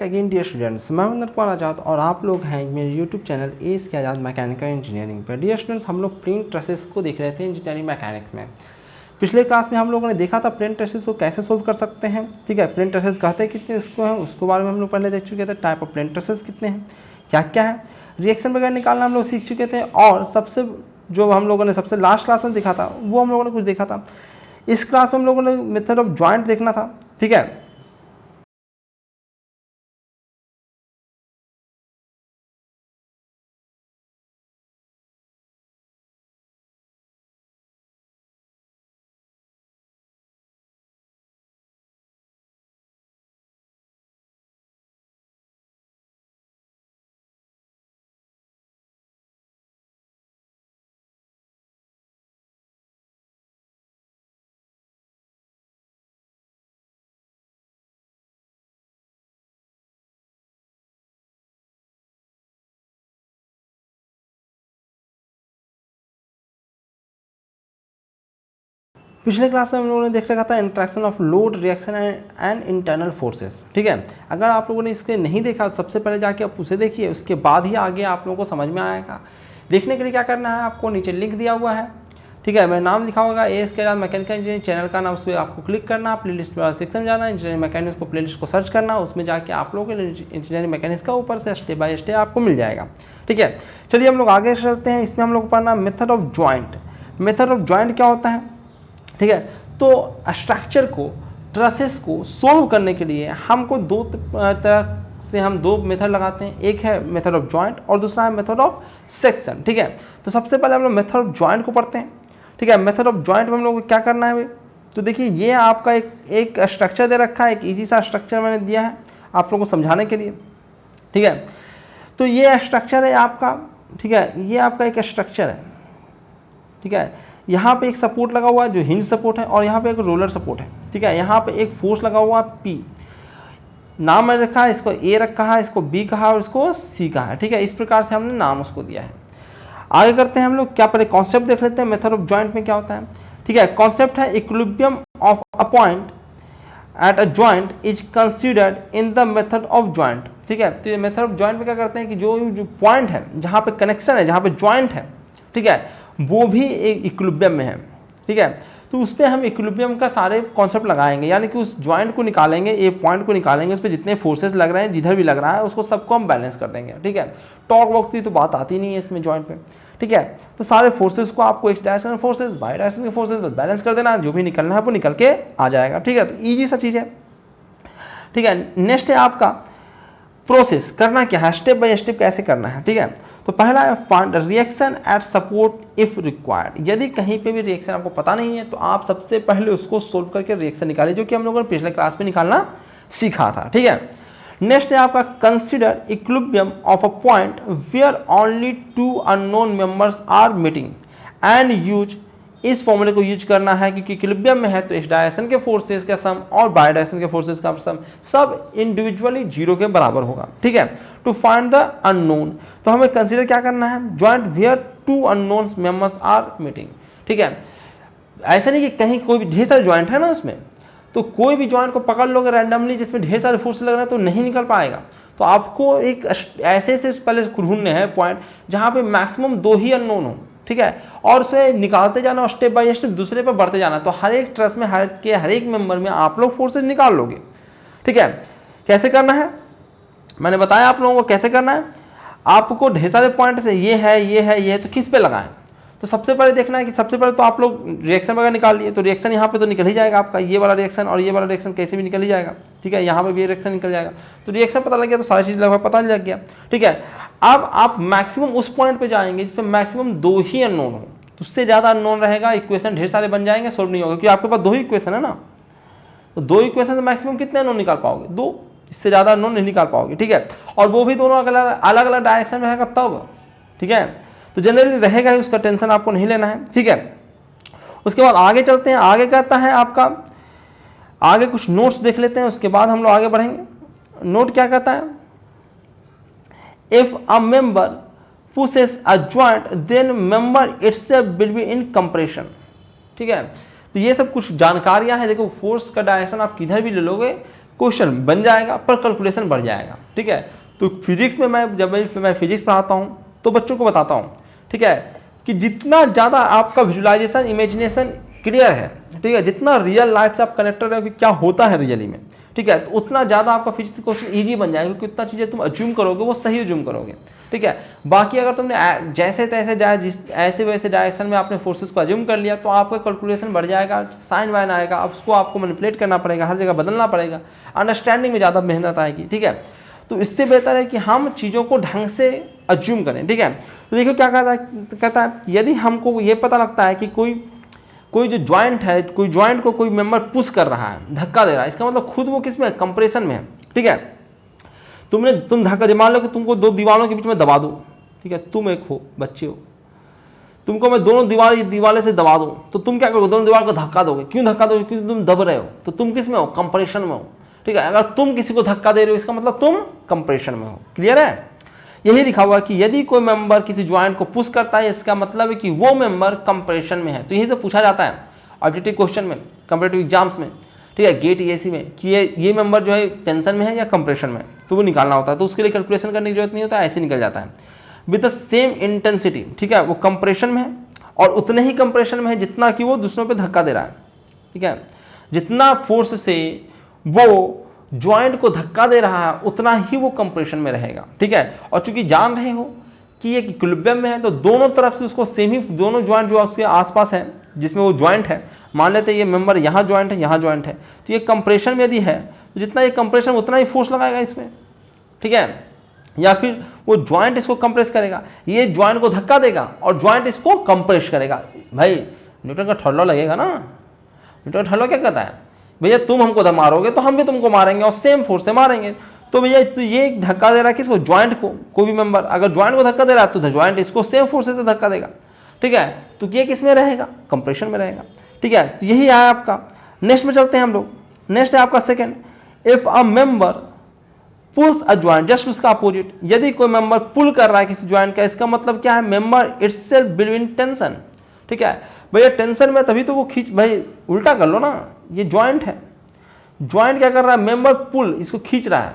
Again dear students, मैं वंदन कुमार आजाद और आप लोग हैं मेरे यूट्यूब चैनल एस के आजाद मैकेनिकल इंजीनियरिंग पर। डियर स्टूडेंट्स, हम लोग प्रिंट ट्रेसेस को देख रहे थे इंजीनियरिंग मैकेनिक्स में। पिछले क्लास में हम लोगों ने देखा था प्रिंट ट्रेसेस को कैसे सोल्व कर सकते हैं। ठीक है, प्रिंट ट्रेसेस कहते कितने उसको हैं, उसके बारे में हम लोग पहले देख चुके थे। टाइप ऑफ प्रिंट ट्रेसेस कितने हैं, क्या क्या है, रिएक्शन वगैरह निकालना हम लोग सीख चुके थे। और सबसे जो हम लोगों ने सबसे लास्ट क्लास में देखा था वो हम लोगों ने कुछ देखा था। इस क्लास में हम लोगों ने मेथड ऑफ ज्वाइंट देखना था। ठीक है, पिछले क्लास में हम लोगों ने देख रखा था interaction of load, reaction and internal forces. ठीक है, अगर आप लोगों ने इसके नहीं देखा तो सबसे पहले जाके आप उसे देखिए, उसके बाद ही आगे आप लोगों को समझ में आएगा। देखने के लिए क्या करना है, आपको नीचे लिंक दिया हुआ है। ठीक है, मैं नाम लिखा होगा एस के आजाद मैकेनिकल इंजीनियरिंग, चैनल का नाम, उस पर आपको क्लिक करना, प्लेलिस्ट वाला सेक्शन में जाना, इंजीनियरिंग मैकेनिक्स को प्लेलिस्ट को सर्च करना, उसमें जाके आप लोगों के इंजीनियरिंग मैकेनिक्स का ऊपर से स्टेप बाय स्टेप आपको मिल जाएगा। ठीक है, चलिए हम लोग आगे चलते हैं। इसमें हम लोग पढ़ना method of joint. Method of joint क्या होता है? ठीक है, तो स्ट्रक्चर को, ट्रसेस को सोल्व करने के लिए हमको दो तरह से हम दो मेथड लगाते हैं। एक है मेथड ऑफ ज्वाइंट और दूसरा है मेथड ऑफ सेक्शन। ठीक है, तो सबसे पहले हम लोग मेथड ऑफ ज्वाइंट को पढ़ते हैं। ठीक है, मेथड ऑफ ज्वाइंट में हम लोग को क्या करना है भाई, तो देखिए ये आपका एक स्ट्रक्चर दे रखा है, एक इजी सा स्ट्रक्चर मैंने दिया है आप लोगों को समझाने के लिए। ठीक है, तो ये स्ट्रक्चर है आपका। ठीक है, ये आपका एक स्ट्रक्चर है। ठीक है, यहाँ पे एक सपोर्ट लगा हुआ है जो हिंज सपोर्ट है, और यहाँ पे एक रोलर सपोर्ट है। ठीक है, यहाँ पे एक फोर्स लगा हुआ है P, नाम मैंने रखा है, इसको A रखा है, इसको B कहा और इसको C कहा है। ठीक है, इस प्रकार से हमने नाम उसको दिया है। आगे करते हैं हम लोग, क्या पहले कॉन्सेप्ट देख लेते हैं मेथड ऑफ ज्वाइंट में क्या होता है। ठीक है, कॉन्सेप्ट है equilibrium of a point at a joint is considered in the method of joint. ठीक है, तो ये मेथड ऑफ ज्वाइंट में क्या करते हैं कि जो पॉइंट है, जहाँ पे कनेक्शन है, जहाँ पे ज्वाइंट है, ठीक है, वो भी एक इक्विलिब्रियम में है। ठीक है, तो उस पर हम इक्विलिब्रियम का सारे कॉन्सेप्ट लगाएंगे, यानी कि उस ज्वाइंट को निकालेंगे, ए पॉइंट को निकालेंगे, उस पर जितने फोर्सेस लग रहे हैं, जिधर भी लग रहा है, उसको सबको हम बैलेंस कर देंगे। ठीक है, टॉर्क वॉक की तो बात आती नहीं है इसमें ज्वाइंट पे। ठीक है, तो सारे फोर्सेस को आपको X direction forces, Y direction के फोर्सेस बैलेंस कर देना, जो भी निकलना है वो निकल के आ जाएगा। ठीक है, तो ईजी सा चीज है। ठीक है, नेक्स्ट है आपका प्रोसेस, करना क्या है, स्टेप बाय स्टेप कैसे करना है। ठीक है, तो पहला है find reaction at support if required. यदि कहीं पे भी रिएक्शन आपको पता नहीं है तो आप सबसे पहले उसको सोल्व करके रिएक्शन निकालिए, जो कि हम लोगों ने पिछले क्लास में निकालना सीखा था। ठीक है, नेक्स्ट है आपका consider equilibrium of a point where only two unknown members are meeting and use, इस फॉर्मूले को यूज करना है क्योंकि इक्विलिब्रियम में है तो इस डायरेक्शन के फोर्सेस का सम और बाई डायरेक्शन के फोर्सेस का सम सब इंडिविजुअली जीरो के बराबर होगा। ठीक है, टू फाइंड द अननोन, तो हमें कंसीडर क्या करना है, joint where two unknown members are meeting. ठीक है, ऐसा नहीं कि कहीं कोई भी ढेर सारे ज्वाइंट है ना उसमें, तो कोई भी ज्वाइंट को पकड़ लोगे रैंडमली जिसमें ढेर सारे फोर्स लग रहे हैं तो नहीं निकल पाएगा। तो आपको एक ऐसे से पहले ढूंढने हैं पॉइंट जहां पे मैक्सिमम दो ही अननोन हो। ठीक है, और उसे निकालते जाना, स्टेप बाय स्टेप दूसरे पर बढ़ते जाना, तो हर एक ट्रस में हर एक मेंबर में आप लोग फोर्सेज निकाल लोगे। ठीक है, कैसे करना है मैंने बताया आप लोगों को कैसे करना है। आपको ढेर सारे पॉइंट से ये है ये है ये है, तो किस पे लगाएं, तो सबसे पहले देखना है कि सबसे पहले तो आप लोग रिएक्शन वगैरह निकाल लिए, तो रिएक्शन यहाँ पे तो निकल ही जाएगा आपका, ये वाला रिएक्शन और ये वाला रिएक्शन कैसे भी निकल ही जाएगा। ठीक है, यहाँ पे भी रिएक्शन निकल जाएगा, तो रिएक्शन पता लग गया तो सारी चीज लगभग पता लग गया। ठीक है, अब आप मैक्सिमम उस पॉइंट पे जाएंगे जिसपे मैक्सिमम दो ही अननोन हो, तो उससे ज्यादा अननोन रहेगा, इक्वेशन ढेर सारे बन जाएंगे, सोल्व नहीं होगा, क्योंकि आपके पास दो ही इक्वेशन है ना, तो दो इक्वेशन से मैक्सिमम कितने अननोन निकाल पाओगे, दो, इससे ज्यादा अननोन नहीं निकाल पाओगे। ठीक है, और वो भी दोनों अलग अलग डायरेक्शन में रहेगा तब। ठीक है, तो जनरली रहेगा ही, उसका टेंशन आपको नहीं लेना है। ठीक है, उसके बाद आगे चलते हैं। आगे कहता है आपका, आगे कुछ नोट्स देख लेते हैं, उसके बाद हम लोग आगे बढ़ेंगे। नोट क्या कहता है, if a member pushes a joint then member itself will be in compression. ठीक है, तो ये सब कुछ जानकारियां हैं। देखो फोर्स का डायरेक्शन आप किधर भी ले लोगे, क्वेश्चन बन जाएगा पर कैलकुलेशन बढ़ जाएगा। ठीक है, तो फिजिक्स में जब मैं फिजिक्स पढ़ाता हूँ तो बच्चों को बताता हूँ, ठीक है, कि जितना ज़्यादा आपका विजुअलाइजेशन इमेजिनेशन क्लियर है, ठीक है, जितना रियल लाइफ से आप कनेक्टेड है कि क्या होता है रियली में, ठीक है, तो उतना ज़्यादा आपका फिजिक्स क्वेश्चन ईजी बन जाएगा, क्योंकि उतना चीज़ें तुम अज्यूम करोगे वो सही अज्यूम करोगे। ठीक है, बाकी अगर तुमने जैसे तैसे ऐसे वैसे डायरेक्शन में आपने फोर्सेस को अज्यूम कर लिया तो आपका कैलकुलेशन बढ़ जाएगा, साइन वाइन आएगा, अब उसको आपको मैनिपुलेट करना पड़ेगा, हर जगह बदलना पड़ेगा, अंडरस्टैंडिंग में ज़्यादा मेहनत आएगी। ठीक है, तो इससे बेहतर है कि हम चीज़ों को ढंग से अज्यूम करें। ठीक है, तो देखो क्या कहता है, यदि हमको ये पता लगता है कि कोई जो ज्वाइंट है, कोई ज्वाइंट को कोई मेंबर पुश कर रहा है, धक्का दे रहा है, इसका मतलब खुद वो किस में, कंप्रेशन में है। ठीक है, तुम धक्का, मान लो कि तुमको दो दीवारों के बीच में दबा दो, ठीक है, तुम एक हो, बच्चे हो, तुमको मैं दोनों दीवारें से दबा दूं तो तुम क्या करोगे, दोनों दीवार को धक्का दोगे। क्यों धक्का दोगे, क्योंकि तुम दब रहे हो, तो तुम किस में हो, कंप्रेशन में हो। ठीक है, अगर तुम किसी को धक्का दे रहे हो इसका मतलब तुम कंप्रेशन में हो। क्लियर है, यही लिखा हुआ है कि यदि कोई मेंबर किसी ज्वाइंट को पुश करता है इसका मतलब है कि वो मेंबर कंप्रेशन में है। तो यही तो पूछा जाता है ऑब्जेक्टिव क्वेश्चन में, कंपैरेटिव एग्जाम्स में, ठीक है, गेट ईएसी में, कि ये मेंबर जो है टेंशन में है या कंप्रेशन में, तो वो निकालना होता है। तो उसके लिए कैलकुलेशन करने की जरूरत नहीं होता, ऐसे निकल जाता है विद द सेम इंटेंसिटी। ठीक है, वो कंप्रेशन में है और उतने ही कंप्रेशन में है जितना कि वो दूसरों पे धक्का दे रहा है। ठीक है, जितना फोर्स से वो ज्वाइंट को धक्का दे रहा है उतना ही वो कंप्रेशन में रहेगा। ठीक है, और चूंकि जान रहे हो कि ये इक्विलिब्रियम में है तो दोनों तरफ से उसको सेम ही, दोनों ज्वाइंट जो उसके आसपास है जिसमें वो ज्वाइंट है, मान लेते हैं ये मेंबर यहाँ ज्वाइंट है, यहाँ ज्वाइंट है, तो ये कंप्रेशन में यदि है तो जितना ये कंप्रेशन उतना ही फोर्स लगाएगा इसमें। ठीक है, या फिर वो ज्वाइंट इसको कंप्रेस करेगा, ये ज्वाइंट को धक्का देगा और ज्वाइंट इसको कंप्रेस करेगा। भाई न्यूटन का थर्ड लॉ लगेगा ना। न्यूटन का थर्ड लॉ क्या कहता है, भैया तुम हमको मारोगे तो हम भी तुमको मारेंगे और सेम फोर्स से मारेंगे। तो भैया तो ये धक्का दे रहा है किसको, ज्वाइंट को, कोई भी मेंबर अगर ज्वाइंट को धक्का दे रहा है तो ज्वाइंट इसको सेम फोर्स से धक्का देगा। ठीक है, तो ये किस में रहेगा, कंप्रेशन में रहेगा। ठीक है, तो यही है आपका। नेक्स्ट में चलते हैं हम लोग। नेक्स्ट है आपका second, if a member pools a joint, just उसका अपोजिट, यदि कोई मेंबर पुल कर रहा है किसी ज्वाइंट का, इसका मतलब क्या है, member itself will be in tension. ठीक है, भैया टेंशन में तभी तो वो खींच, भाई उल्टा कर लो ना, ये ज्वाइंट है, ज्वाइंट क्या कर रहा है, मेंबर पुल इसको खींच रहा है,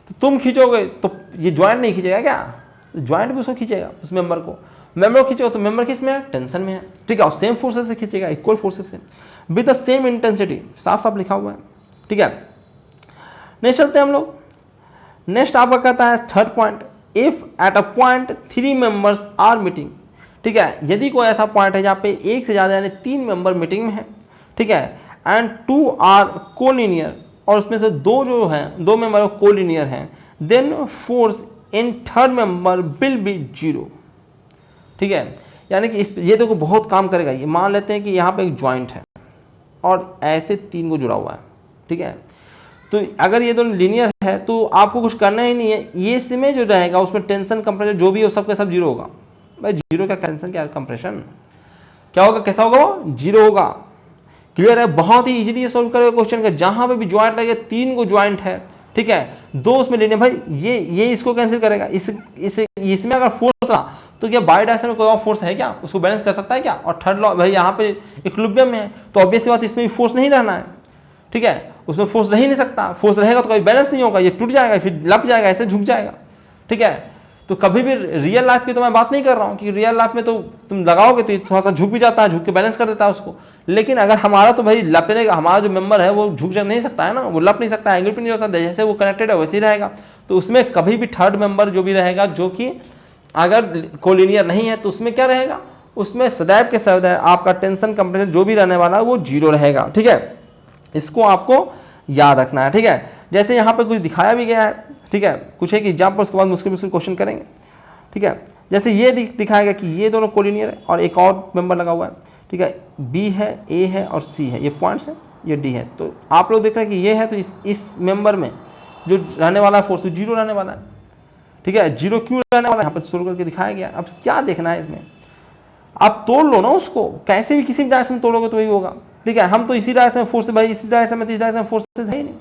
तो तुम खींचोगे तो ये ज्वाइंट नहीं खींचेगा क्या, ज्वाइंट भी उसको खींचेगा, उस मेंबर को, मेंबर को खींचोगे तो मेंबर किस में है, टेंशन में है। ठीक है, और सेम फोर्सेस से खींचेगा, इक्वल फोर्सेस से, विद द सेम इंटेंसिटी, साफ साफ लिखा हुआ है। ठीक है, नेक्स्ट चलते हैं हम लोग। नेक्स्ट आपका कहता है third point, if at a point 3 members are meeting. ठीक है, यदि कोई ऐसा पॉइंट है जहां पे एक से ज्यादा यानी 3 मेंबर मीटिंग में है, ठीक है, एंड 2 आर कोलिनियर, और उसमें से 2 जो है, 2 मेंबर कोलिनियर हैं, then force in third member will be 0। ठीक है, यानी कि ये देखो बहुत काम करेगा। ये मान लेते हैं कि यहाँ पे एक ज्वाइंट है और ऐसे 3 को जुड़ा हुआ है। ठीक है, तो अगर ये दोनों लीनियर है तो आपको कुछ करना ही नहीं है, ये इसमें जो रहेगा उसमें टेंशन कंप्रेशन जो भी हो सबके सब 0 होगा। भाई 0 का टेंशन क्या, कंप्रेशन क्या होगा, कैसा होगा, 0 होगा। क्लियर है, बहुत ही इजीली सोल्व करेगा क्वेश्चन का। जहां पे भी ज्वाइंट लगे, 3 को ज्वाइंट है, ठीक है, 2 उसमें लीनियर, भाई ये इसको कैंसिल करेगा, इसमें अगर फोर्स रहा तो क्या बाई डायरेक्शन में कोई और फोर्स है क्या, उसको बैलेंस कर सकता है क्या। और थर्ड लॉ, भाई यहाँ पे इक्विलिब्रियम में है तो ऑब्वियस बात इसमें भी फोर्स नहीं रहना है। ठीक है, उसमें फोर्स रह ही नहीं सकता, फोर्स रहेगा तो कभी बैलेंस नहीं होगा, ये टूट जाएगा, फिर लप जाएगा, ऐसे झुक जाएगा। ठीक है, तो कभी भी रियल लाइफ की तो मैं बात नहीं कर रहा हूँ कि रियल लाइफ में तो तुम लगाओगे तो थोड़ा सा झुक भी जाता है, झुक के बैलेंस कर देता है उसको, लेकिन अगर हमारा तो भाई लपने का, हमारा जो मेंबर है वो झुक नहीं सकता है ना, वो लप नहीं सकता, एंगल भी नहीं हो सकता, जैसे वो कनेक्टेड है वैसे ही रहेगा। तो उसमें कभी भी थर्ड मेंबर जो भी रहेगा, जो कि अगर कोलिनियर नहीं है तो उसमें क्या रहेगा, उसमें सदैव के सदैव आपका टेंशन कंप्रेशन जो भी रहने वाला है वो 0 रहेगा। ठीक है, इसको आपको याद रखना है। ठीक है, जैसे यहाँ पे कुछ दिखाया भी गया है, ठीक है, कुछ एक एग्जाम्पल, उसके बाद मुश्किल क्वेश्चन करेंगे। ठीक है, जैसे ये दिखाएगा कि ये दोनों कोलिनियर है और एक और मेंबर लगा हुआ है। ठीक है, बी है, ए है और सी है, ये पॉइंट्स है, ये डी है। तो आप लोग देख रहे हैं कि ये है, तो इस मेंबर में जो रहने वाला है फोर्स 0 रहने वाला है। ठीक है, 0 क्यों रहने वाला है, यहाँ पर सोल्व करके दिखाया गया। अब क्या देखना है इसमें, आप तोड़ लो ना उसको, कैसे भी किसी भी डायरेक्शन में तोड़ोगे तो वही होगा। ठीक है, हम तो इसी डायरेक्शन में फोर्स, भाई इसी डायरेक्शन में, इस डायरेक्शन में फोर्स है ही नहीं।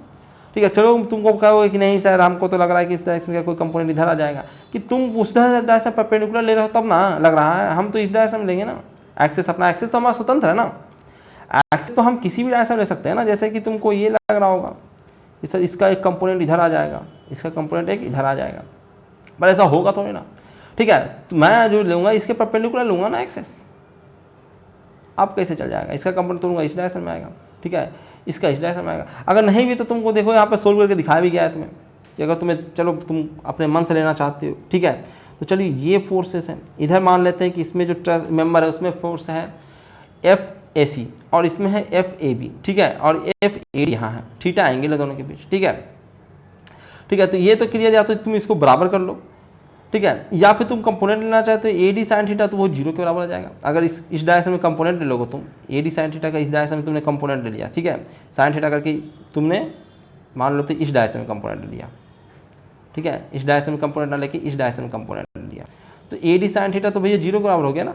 ठीक है, चलो तुमको कहोगे कि नहीं सर हमको तो लग रहा है कि इस डायरेक्शन का कोई कंपोनेंट इधर आ जाएगा, कि तुम उस डायरेक्शन परपेंडिकुलर ले रहे हो तब ना लग रहा है, हम तो इस डायरेक्शन में लेंगे ना। एक्सेस, अपना एक्सेस तो हमारा स्वतंत्र है ना, एक्सेस तो हम किसी भी डायरेक्शन में ले सकते हैं ना। जैसे कि तुमको ये लग रहा होगा सर इसका एक कंपोनेंट इधर आ जाएगा, इसका कंपोनेंट एक इधर आ जाएगा, पर ऐसा होगा थोड़ी ना। ठीक है, तो मैं जो लूँगा इसके परपेंडिकुलर लूँगा ना एक्सेस, अब कैसे चल जाएगा, इसका कंपोनेंट तो लूँगा इस डायरेक्शन में आएगा, ठीक है, इसका इस डायरेक्शन में आएगा। अगर नहीं भी तो तुमको देखो यहाँ पे सोल्व करके दिखाया भी गया है तुम्हें, कि अगर तुम्हें चलो तुम अपने मन से लेना चाहते हो, ठीक है, तो चलिए ये फोर्सेस हैं, इधर मान लेते हैं कि इसमें जो मेंबर है उसमें फोर्स है FAC और इसमें है FAB, ठीक है, और FAD यहाँ है, थीटा एंगल है दोनों के बीच, ठीक है, ठीक है, तो ये तो क्लियर, या तो तुम इसको बराबर कर लो, ठीक है, या फिर तुम कंपोनेंट लेना चाहते हो AD sin थीटा, तो वो 0 के बराबर आ जाएगा। अगर इस डायरेक्शन में कंपोनेंट ले लोगे तुम, AD sin थीटा का इस डायरेक्शन में तुमने कंपोनेंट ले लिया, ठीक है, sin थीटा करके तुमने मान लो तो इस डायरेक्शन में कंपोनेंट ले लिया, ठीक है, इस डायरेक्शन में कंपोनेंट ना लेके इस डायरेक्शन में कंपोनेंट ले लिया, तो AD sin थीटा तो भैया 0 के बराबर हो गया ना,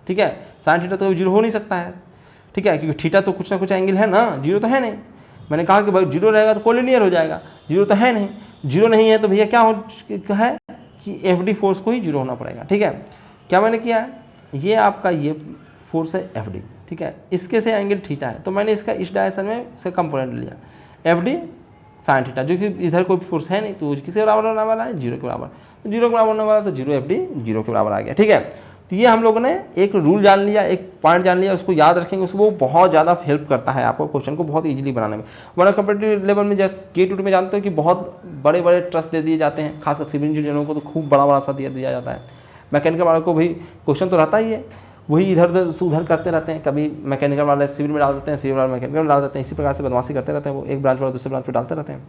ठीक है, sin थीटा तो 0 हो नहीं सकता है, ठीक है, क्योंकि थीटा तो कुछ ना कुछ एंगल है ना, 0 तो है नहीं। मैंने कहा कि भाई 0 रहेगा तो कोलिनियर हो जाएगा, 0 तो है नहीं, 0 नहीं है तो भैया क्या है कि FD फोर्स को ही 0 होना पड़ेगा, ठीक है। क्या मैंने किया है, ये आपका ये फोर्स है FD, ठीक है, इसके से एंगल थीटा है, तो मैंने इसका इस डायरेक्शन में से कंपोनेंट लिया FD sin थीटा, जो कि इधर कोई फोर्स है नहीं, तो किसके बराबर होने वाला है, 0 के बराबर, तो 0 के बराबर होने वाला, तो 0 FD 0 के बराबर आ गया, ठीक है। तो ये हम लोगों ने एक रूल जान लिया, एक पॉइंट जान लिया, उसको याद रखेंगे, उसको वो बहुत ज़्यादा हेल्प करता है आपको क्वेश्चन को बहुत इजीली बनाने में। वरना कम्पिटिटिव लेवल में जैसे K2 में जानते हो कि बहुत बड़े बड़े ट्रस्ट दे दिए जाते हैं, खासकर सिविल इंजीनियरों को तो खूब बड़ा बड़ा सा दिया जाता है। मैकेनिकल वालों को भी क्वेश्चन तो रहता ही है, वही इधर उधर करते रहते हैं, कभी मैकेनिकल वाले सिविल में डाल देते हैं, सिविल वाले मैकेनिकल में डाल देते हैं, इसी प्रकार से बदमाशी करते रहते हैं, वो एक ब्रांच वाला दूसरे ब्रांच पर डालते रहते हैं,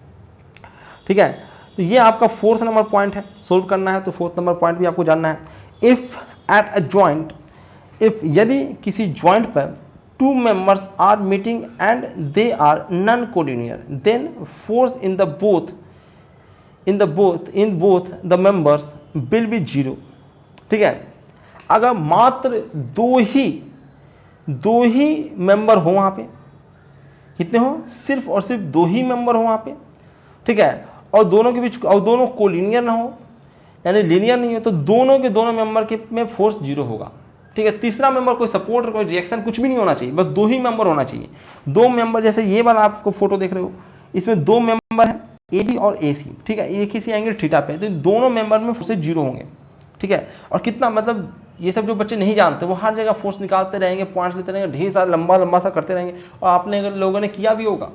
ठीक है। तो ये आपका 4th नंबर पॉइंट है, सोल्व करना है तो 4th नंबर पॉइंट भी आपको जानना है। If at a joint, if यदि किसी जॉइंट पर 2 members are meeting and they are non collinear, then force in both the members will be 0, ठीक है। अगर मात्र दो ही मेंबर हो वहां पे, कितने हो, सिर्फ और सिर्फ 2 ही मेंबर हो वहां पे, ठीक है, और दोनों के बीच, और दोनों कोलिनियर ना हो, यानी लीनियर नहीं हो, तो दोनों के दोनों मेंबर के में फोर्स 0 होगा, ठीक है। तीसरा मेंबर कोई सपोर्ट कोई रिएक्शन कुछ भी नहीं होना चाहिए, बस 2 ही मेंबर होना चाहिए। 2 मेंबर, जैसे ये वाला आपको फोटो देख रहे हो, इसमें 2 मेंबर है AB और AC, ठीक है, एक ही एंगल थीटा पे, तो दोनों मेंबर में फोर्स 0 होंगे, ठीक है। और कितना, मतलब ये सब जो बच्चे नहीं जानते वो हर जगह फोर्स निकालते रहेंगे, पॉइंट्स लेते रहेंगे, ढेर सारा लंबा लंबा सा करते रहेंगे, और आपने अगर लोगों ने किया भी होगा,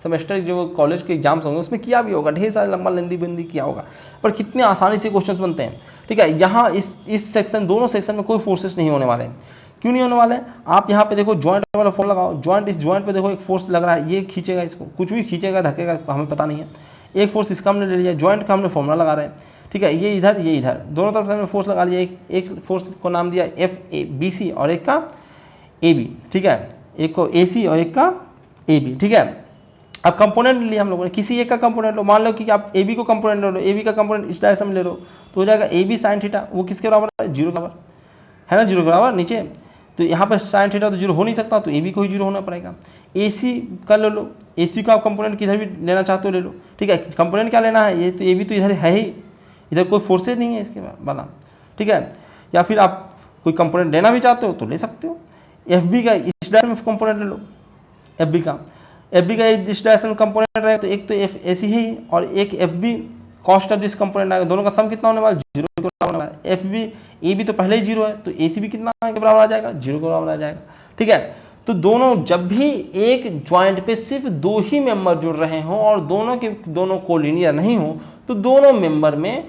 सेमेस्टर जो कॉलेज के एग्जाम्स होंगे उसमें किया भी होगा, ढेर सारे लंबा लंदी बंदी किया होगा, पर कितने आसानी से क्वेश्चंस बनते हैं, ठीक है। यहाँ इस सेक्शन, दोनों सेक्शन में कोई फोर्सेस नहीं होने वाले हैं। क्यों नहीं होने वाले? आप यहाँ पे देखो ज्वाइंट वाला फॉर्म लगाओ, ज्वाइंट, इस ज्वाइंट पे देखो एक फोर्स लग रहा है, ये खींचेगा, इसको कुछ भी खींचेगा धकेगा हमें पता नहीं है, एक फोर्स इसका हमने ले लिया, ज्वाइंट का हमने फॉर्मूला लगा रहे हैं, ठीक है, ये इधर दोनों तरफ से हमने फोर्स लगा लिया, एक फोर्स को नाम दिया FABC और एक का AB, ठीक है, एक को AC और एक का AB, ठीक है। अब कंपोनेंट लिया हम लोगों ने, किसी एक का कंपोनेंट लो, मान लो कि आप AB को कंपोनेंट ले लो, AB का कंपोनेंट इस डायरेक्शन में ले लो, तो हो जाएगा AB sin थीटा, वो किसके बराबर है, 0 के बराबर है ना, 0 के बराबर नीचे, तो यहाँ पर sin थीटा तो 0 हो नहीं सकता, तो AB को ही 0 होना पड़ेगा। AC का ले लो, AC का आप कंपोनेंट किधर भी लेना चाहते हो ले लो, ठीक है, कंपोनेंट क्या लेना है, ये तो AB तो इधर है ही, इधर कोई फोर्सेज नहीं है इसके वाला, ठीक है। या फिर आप कोई कंपोनेंट लेना भी चाहते हो तो ले सकते हो, FB का इस डायरेक्शन में कंपोनेंट ले लो, FB का इस डायरेक्शन में कंपोनेंट रहेगा, तो एक तो AC ही और एक FB cost of this component आएगा, दोनों का सम कितना होने वाला है, 0 के बराबर होने वाला है। FB AB तो पहले ही 0 है, तो AC भी कितना के बराबर आ जाएगा, 0 के बराबर आ जाएगा, ठीक है। तो दोनों, जब भी एक ज्वाइंट पे सिर्फ 2 ही मेंबर जुड़ रहे हों और दोनों के दोनों कोलिनियर नहीं हो, तो दोनों मेंबर में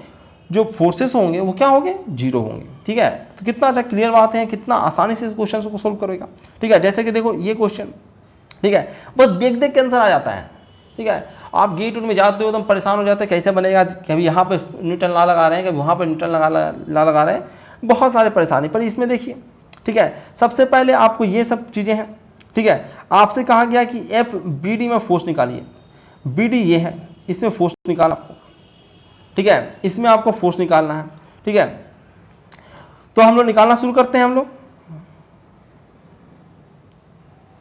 जो फोर्सेस होंगे वो क्या होंगे, 0 होंगे, ठीक है। तो कितना अच्छा क्लियर बात है, कितना आसानी से इस क्वेश्चन को सोल्व करेगा, ठीक है। जैसे कि देखो ये क्वेश्चन, ठीक है, बस देख देख के आंसर आ जाता है, ठीक है। आप गेट में जाते हो एकदम परेशान हो जाते हैं, कैसे बनेगा, कभी यहाँ पे न्यूटन लॉ लगा रहे हैं, कभी वहाँ पे न्यूटन लॉ लगा रहे हैं, बहुत सारे परेशानी। पर इसमें देखिए, ठीक है, सबसे पहले आपको ये सब चीज़ें हैं, ठीक है। आपसे कहा गया कि FBD में फोर्स निकालिए, BD ये है, इसमें फोर्स निकालना आपको, ठीक है, इसमें आपको फोर्स निकालना है, ठीक है। तो हम लोग निकालना शुरू करते हैं हम लोग,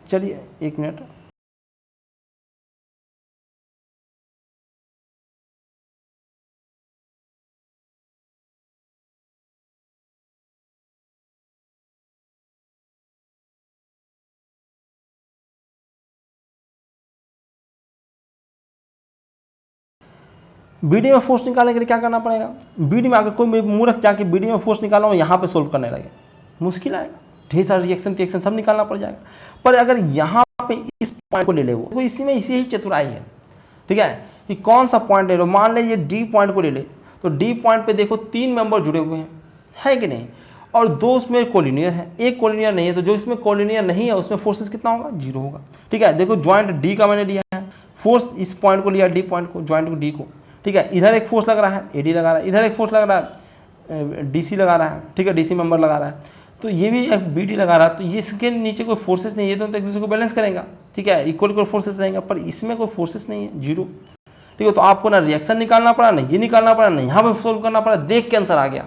चलिए 1 मिनट। बीडी में फोर्स निकालने के लिए क्या करना पड़ेगा, बीडी में अगर कोई मूर्ख जाके बीडी में फोर्स निकालना हो यहाँ पे सोल्व करने लगे, मुश्किल आएगा, ढेर सारे रिएक्शन सब निकालना पड़ जाएगा। पर अगर यहाँ पे इस पॉइंट को ले ले, वो इसी में इसी ही चतुराई है, ठीक है, कि कौन सा पॉइंट ले लो। मान लीजिए डी पॉइंट को ले ले, तो डी पॉइंट पे देखो 3 मेंबर जुड़े हुए हैं, है कि नहीं, और 2 उसमें कोलिनियर है, एक कोलिनियर नहीं है, तो जो इसमें कोलिनियर नहीं है उसमें फोर्सेस कितना होगा, 0 होगा। ठीक है, देखो ज्वाइंट डी का मैंने लिया है, फोर्स इस पॉइंट को लिया, डी पॉइंट को, ज्वाइंट को डी को, ठीक है, इधर एक फोर्स लग रहा है, एडी लगा रहा है, इधर एक फोर्स लग रहा है, डीसी लगा रहा है, ठीक है, डीसी मेंबर लगा रहा है, तो ये भी एक बीडी लगा रहा है, तो इसके नीचे कोई फोर्सेस नहीं है, तो एक दूसरे को बैलेंस करेगा, ठीक है, इक्वल फोर्सेस रहेंगे, पर इसमें कोई फोर्सेस नहीं है, 0, ठीक है। तो आपको ना रिएक्शन निकालना पड़ा, ना ये निकालना पड़ा, ना यहाँ पे सोल्व करना पड़ा, देख के आंसर आ गया।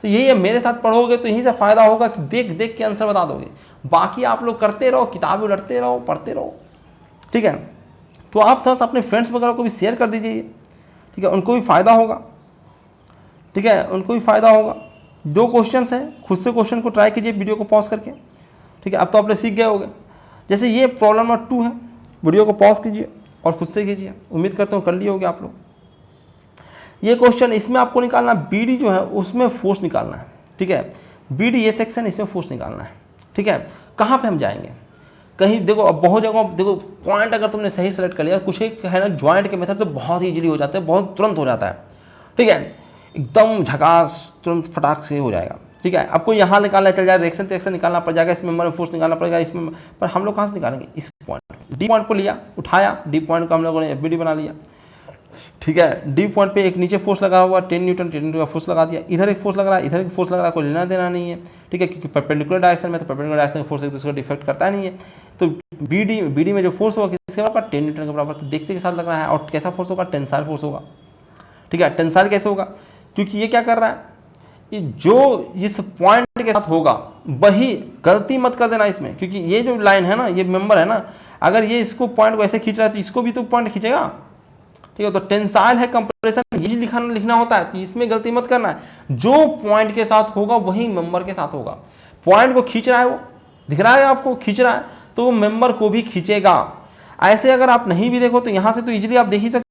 तो यही है, मेरे साथ पढ़ोगे तो यहीं से फायदा होगा कि देख देख के आंसर बता दोगे। बाकी आप लोग करते रहो, किताबें उलटते रहो, पढ़ते रहो, ठीक है। तो आप थोड़ा सा अपने फ्रेंड्स वगैरह को भी शेयर कर दीजिए, ठीक है, उनको भी फायदा होगा, ठीक है, उनको भी फायदा होगा। 2 क्वेश्चंस हैं, खुद से क्वेश्चन को ट्राई कीजिए वीडियो को पॉज करके, ठीक है। अब तो आप लोग सीख गए होंगे। जैसे ये प्रॉब्लम नंबर 2 है, वीडियो को पॉज कीजिए और खुद से कीजिए, उम्मीद करता हूँ कर लिए होगे आप लोग। ये क्वेश्चन, इसमें आपको निकालना बीडी जो है उसमें फोर्स निकालना है, ठीक है, बीडी ये सेक्शन, इसमें फोर्स निकालना है, ठीक है। कहाँ पे हम जाएंगे, कहीं देखो, अब बहुत जगह देखो पॉइंट अगर तुमने सही सेलेक्ट कर लिया, कुछ एक है ना ज्वाइंट के मेथड से बहुत इजीली हो जाता है, बहुत तुरंत हो जाता है, ठीक है, एकदम झकास, तुरंत फटाक से हो जाएगा, ठीक है। आपको यहाँ निकालना चल जाएगा, रिएक्शन निकालना पड़ जाएगा, इस मेंबर में फोर्स निकालना पड़ेगा, इसमें, पर हम लोग कहाँ से निकालेंगे, इस पॉइंट डी पॉइंट को लिया, उठाया, डी पॉइंट को हम लोगों ने एफबीडी बना लिया, ठीक है। डी पॉइंट पे एक नीचे फोर्स लगा हुआ 10 न्यूटन का फोर्स लगा दिया, इधर एक फोर्स लग रहा है, इधर एक फोर्स लग रहा है, कोई लेना देना नहीं है, ठीक है, क्योंकि परपेंडिकुलर डायरेक्शन में, तो परपेंडिकुलर डायरेक्शन में फोर्स एक दूसरे को डिफेक्ट करता नहीं है। तो बीडी में जो फोर्स होगा किसके बराबर, 10 न्यूटन के बराबर। तो देखते के साथ लग रहा है, और कैसा फोर्स होगा, टेंसाइल फोर्स होगा, ठीक है। टेंसाइल कैसे होगा, क्योंकि ये क्या कर रहा है, कि जो इस पॉइंट के साथ होगा वही, गलती मत कर देना इसमें, क्योंकि ये जो लाइन है ना, ये मेंबर है ना, अगर ये इसको पॉइंट को ऐसे खींच रहा है तो इसको भी तो पॉइंट खींचेगा, ठीक है। तो टेंसाइल है, कंप्रेशन, ये लिखना होता है, तो इसमें गलती मत करना है, जो पॉइंट के साथ होगा वही मेंबर के साथ होगा। पॉइंट को खींच रहा है, वो दिख रहा है आपको, खींच रहा है, तो वो मेंबर को भी खींचेगा। ऐसे अगर आप नहीं भी देखो तो यहां से तो इजीली आप देख ही सकते